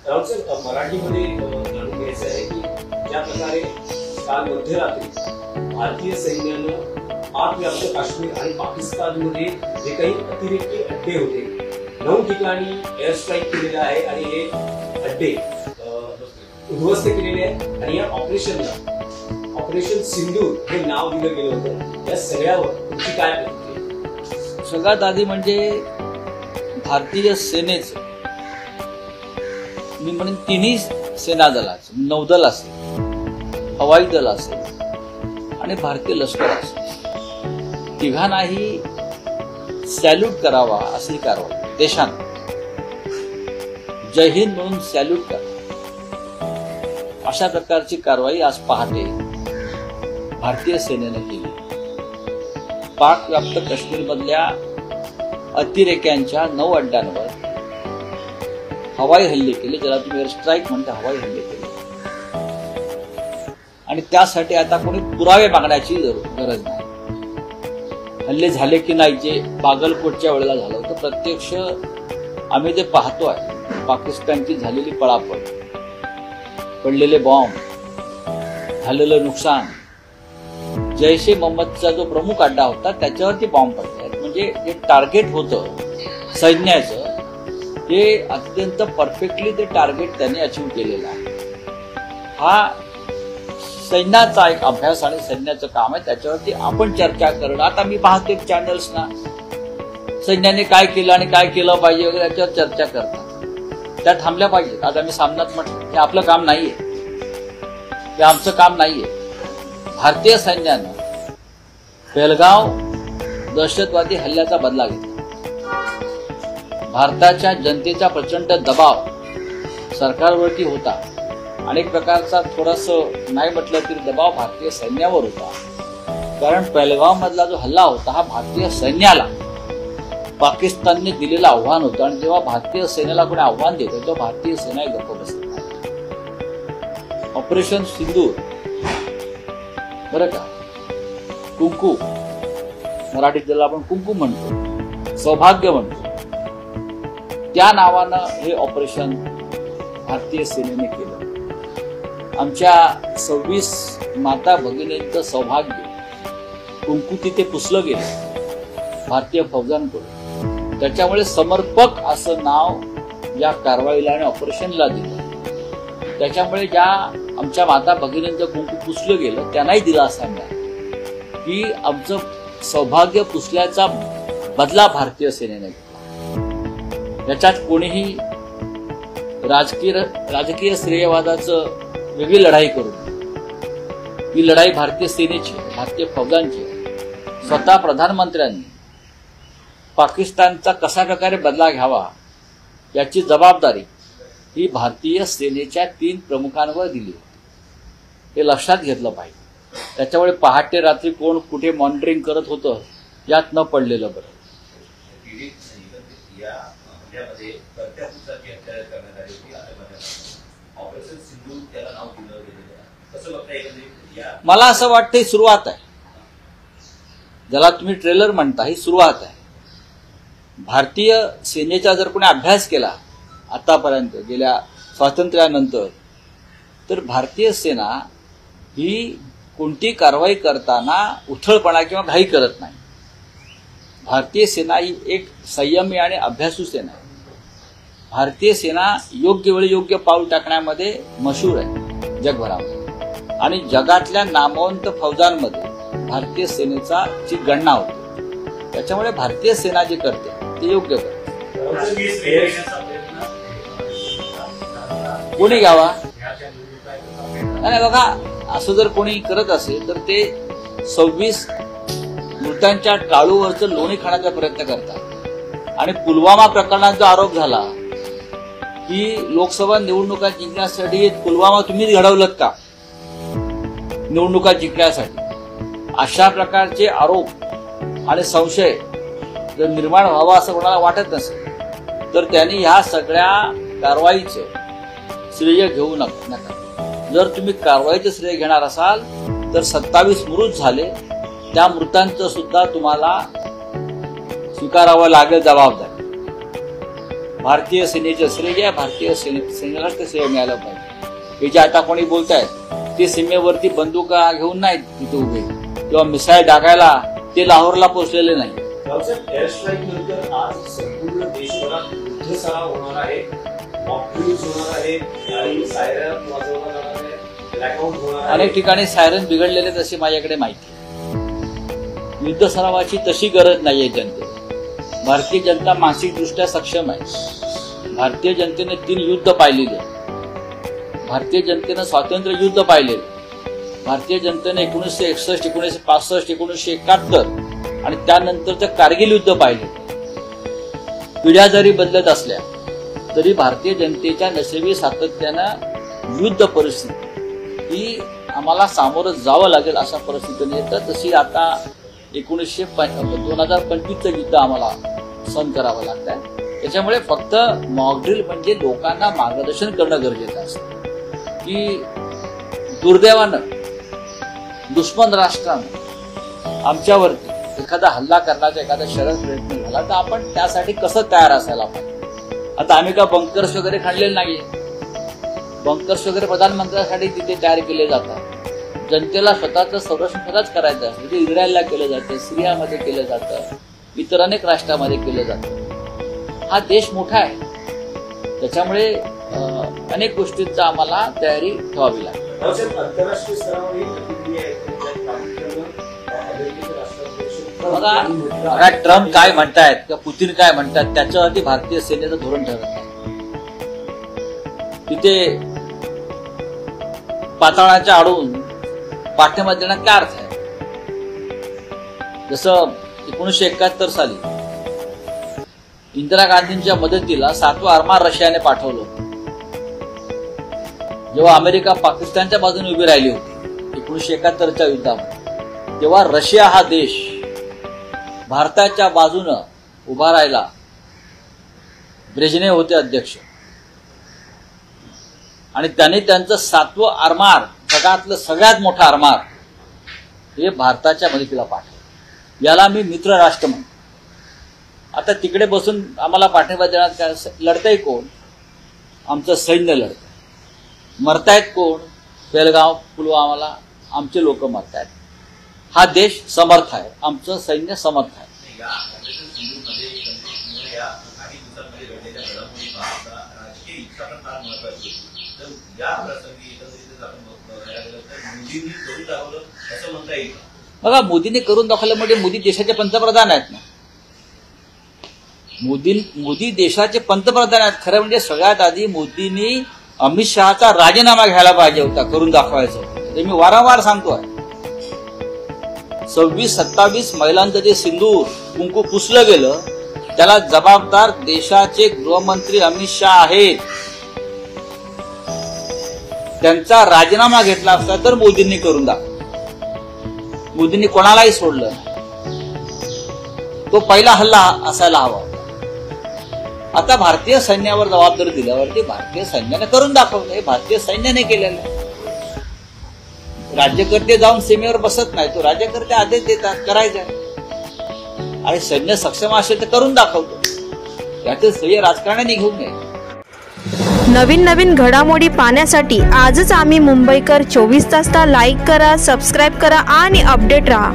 राऊत मराठीमध्ये जाणून घ्यायचं आहे की ज्या प्रकारे काल मध्यरात्री भारतीय सैन्यानं पाकव्याप्त काश्मीर आणि पाकिस्तानमध्ये जे काही अतिरेकी अड्डे होते 9 ठिकाणी एअर स्ट्राईक केलेला आहे आणि हे अड्डे उद्ध्वस्त केलेले आहेत आणि या ऑपरेशनला ऑपरेशन सिंदूर हे नाव दिलं गेलं होतं। या सगळ्यावर तुमची काय प्रतिक्रिया? सगळ्यात आधी म्हणजे भारतीय सेनेचं मी म्हणेन तिन्ही सेना दलाचं, नौदल असेल, हवाई दल असेल आणि भारतीय लष्कर असेल, तिघांनाही सॅल्यूट करावा अशी कारवाई देशानं जय हिंद म्हणून सॅल्यूट करा अशा प्रकारची कारवाई आज पहाटे भारतीय सेनेने केली। पाक व्याप्त काश्मीरमधल्या अतिरेक्यांच्या 9 अड्ड्यांवर हवाई हल्ले केले, ज्याला तुम्ही एअर स्ट्राईक म्हणता, हवाई हल्ले केले आणि त्यासाठी आता कोणी पुरावे मागण्याची गरज नाही। हल्ले झाले की नाही जे बागलकोटच्या वेळेला झालं होतं, प्रत्यक्ष आम्ही ते पाहतोय, पाकिस्तानची झालेली पळापळ, पडलेले बॉम्ब, झालेलं नुकसान, जैश ए मोहम्मदचा जो प्रमुख अड्डा होता त्याच्यावरती बॉम्ब पडले, म्हणजे जे टार्गेट होतं सैन्याचं ते अत्यंत परफेक्टली ते टार्गेट त्यांनी अचीव्ह केलेलं आहे। हा सैन्याचा एक अभ्यास आणि सैन्याचं काम आहे, त्याच्यावरती आपण चर्चा करणं। आता मी पाहते चॅनल्सना सैन्याने काय केलं आणि काय केलं पाहिजे वगैरे याच्यावर चर्चा करतात, त्या थांबल्या पाहिजेत। आज आम्ही सामनात म्हटलं हे आपलं काम नाहीये, हे आमचं काम नाहीये। भारतीय सैन्यानं पेहलगाव दहशतवादी हल्ल्याचा बदला घेतला। भारताच्या जनतेचा प्रचंड दबाव सरकारवरती होता, अनेक प्रकारचा थोडंसं नाही म्हटलं तरी दबाव भारतीय सैन्यावर होता, कारण पेहलगाव मधला जो हल्ला होता हा भारतीय सैन्याला पाकिस्तानने दिलेलं आव्हान होतं आणि जेव्हा भारतीय सेनेला कोणी आव्हान देतं तेव्हा भारतीय सेना गप्प बसत नाही। ऑपरेशन सिंदूर बरं का, कुंकू, मराठीत ज्याला आपण कुंकू म्हणतो, सौभाग्य म्हणतो, त्या नावानं हे ऑपरेशन भारतीय सेनेने केलं। आमच्या 26 माता भगिनींचं सौभाग्य कुंकू तिथे पुसलं गेलं भारतीय फौजांकडून, त्याच्यामुळे समर्पक असं नाव या कारवाईला आणि ऑपरेशनला दिलं। त्याच्यामुळे ज्या आमच्या माता भगिनींचं कुंकू पुसलं गेलं त्यांनाही दिलासा मिळाला की आमचं सौभाग्य पुसल्याचा बदला भारतीय सेनेने घेतला। याच्यात कोणीही राजकीय श्रेयवादाचं वेगळी लढाई करून, ही लढाई भारतीय सेनेची, भारतीय फौजांची। स्वतः प्रधानमंत्र्यांनी पाकिस्तानचा कशा प्रकारे बदला घ्यावा याची जबाबदारी ही भारतीय सेनेच्या 3 प्रमुखांवर दिली, हे लक्षात घेतलं पाहिजे। त्याच्यामुळे पहाटे रात्री कोण कुठे मॉनिटरिंग करत होतं यात न पडलेलं बरं। मला असं वाटतं ही सुरुवात आहे, ज्याला तुम्ही ट्रेलर म्हणता, ही सुरुवात आहे। भारतीय सेनेचा जर कोणी अभ्यास केला आतापर्यंत गेल्या स्वातंत्र्यानंतर, तर भारतीय सेना ही कोणती कारवाई करताना उथळपणा किंवा घाई करत नाही। भारतीय सेना ही एक संयमी आणि अभ्यासू सेना आहे। भारतीय सेना योग्य वेळी योग्य पाऊल टाकण्यामध्ये मशहूर आहे जगभरामध्ये, आणि जगातल्या नामवंत फौजांमध्ये भारतीय सेनेची गणना होते। त्याच्यामुळे भारतीय सेना जे करते ते योग्य करते। कोणी घ्यावा नाही बघा, असं जर कोणी करत असेल तर ते 26 मृतांच्या टाळूवरचं लोणी खाण्याचा प्रयत्न करतात। आणि पुलवामा प्रकरणात जो आरोप झाला की लोकसभा निवडणुका जिंकण्यासाठी पुलवामा तुम्हीच घडवलं का निवडणुका जिंकण्यासाठी, अशा प्रकारचे आरोप आणि संशय जर निर्माण व्हावा असं कोणाला वाटत नसेल तर त्यांनी ह्या सगळ्या कारवाईचं श्रेय घेऊ नका। जर तुम्ही कारवाईचं श्रेय घेणार असाल तर 27 मृत झाले, त्या मृतांचं सुद्धा तुम्हाला स्वीकारावं लागेल जबाबदारी। भारतीय सेनेचं श्रेय आहे, भारतीय सेनेलाच ते श्रेय मिळालं पाहिजे. हे जे आता कोणी बोलतायत ते सीमेवरती बंदुका घेऊन नाहीत तिथे उभे किंवा मिसाईल टाकायला ते लाहोरला पोहोचलेले नाही. एअर स्ट्राईक नंतर आज संपूर्ण देशभरात युद्ध सराव होणार आहे, मॉक ड्रिल्स होणार आहे आणि सायरन वाजवला जाणार आहे, ब्लॅकआउट होणार आहे. अनेक ठिकाणी सायरन बिघडलेले तशी माझ्याकडे माहिती. युद्ध सरावाची तशी गरज नाहीये जनतेला. भारतीय जनता मानसिकदृष्ट्या सक्षम आहे. भारतीय जनतेने 3 युद्ध पाहिलेले. भारतीय जनतेनं स्वातंत्र्य युद्ध पाहिलेलं. भारतीय जनतेने 1961, 1965, 1971 आणि त्यानंतरचं कारगिल युद्ध पाहिले. पिढ्या जरी बदलत असल्या तरी भारतीय जनतेच्या नशिबी सातत्यानं युद्ध परिस्थिती ही आम्हाला सामोरं जावं लागेल अशा परिस्थितीने येतं. तशी आता 2025चं युद्ध आम्हाला सहन करावं लागत आहे. त्याच्यामुळे फक्त मॉकड्रिल म्हणजे लोकांना मार्गदर्शन करणं गरजेचं असतं की दुर्दैवानं दुश्मन राष्ट्रानं आमच्यावरती एखादा हल्ला करण्याचा एखादा शरद प्रयत्न झाला तर आपण त्यासाठी कसं तयार असायला पाहिजे. आता आम्ही का बंकर्स वगैरे खाल्लेले नाहीये. बंकर्स वगैरे प्रधानमंत्र्यांसाठी तिथे तयार केले जातात. जनतेला स्वतःचं संरक्षण स्वतःच करायचं असतं. म्हणजे इस्रायलला केलं जातं, सिरियामध्ये केलं जातं, इतर अनेक राष्ट्रामध्ये केलं जातं. हा देश मोठा आहे. त्याच्यामुळे अनेक गोष्टींचा आम्हाला तयारी ठेवावी लागते. आंतरराष्ट्रीय स्तरावर बघा ट्रम्प काय म्हणतायत किंवा पुतीन काय म्हणतात त्याच्यावरती भारतीय सेनेचं धोरण ठरत आहे. तिथे पाताळाच्या आडून पाठिंबा देण्यात काय अर्थ आहे. जसं 1971 साली इंदिरा गांधींच्या मदतीला 7वं आरमार रशियाने पाठवलं. जेव्हा अमेरिका पाकिस्तानच्या बाजूने उभी राहिली होती 1971च्या युद्धामध्ये, तेव्हा रशिया हा देश भारताच्या बाजूनं उभा राहिला. ब्रेझनेव्ह होते अध्यक्ष आणि त्यांनी त्यांचं 7वं आरमार, जगातलं सगळ्यात मोठं आरमार हे भारताच्या मदतीला पाठवलं. याला मी मित्र राष्ट्र म्हणतो. आता तिकडे बसून आम्हाला पाठिंबा देण्यात काय लढतंय कोण? आमचं सैन्य लढतंय. मरतायत कोण? बेलगाव, पुलवामाला आमचे लोक मरतायत. हा देश समर्थ आहे, आमचं सैन्य समर्थ आहे. बघा मोदींनी करून दाखवलं म्हणजे मोदी देशाचे पंतप्रधान आहेत ना. मोदी देशाचे पंतप्रधान आहेत. खरं म्हणजे सगळ्यात आधी मोदींनी अमित शहाचा राजीनामा घ्यायला पाहिजे होता, करून दाखवायचं. ते मी वारंवार सांगतोय. 26-27 महिलांचं जे सिंदूर कुंकू पुसलं गेलं त्याला जबाबदार देशाचे गृहमंत्री अमित शहा आहेत. त्यांचा राजीनामा घेतला असता तर मोदींनी करून दाखवलं. मोदींनी कोणालाही सोडलं. तो पहिला हल्ला असायला हवा. आता भारतीय सैन्यावर जबाबदारी दिल्यावरती भारतीय सैन्याने करून दाखवलं. हे भारतीय सैन्याने केलेलं आहे. राज्यकर्ते जाऊन सीमेवर बसत नाही, तो राज्यकर्ते आदेश देतात करायचं आणि सैन्य सक्षम असेल तर करून दाखवतो. याचं श्रेय राजकारण्याने घेऊन नये. नवीन घडामोडी पाहण्यासाठी आजच आम्ही मुंबईकर 24 तासला लाईक करा, सबस्क्राईब करा आणि अपडेट राहा.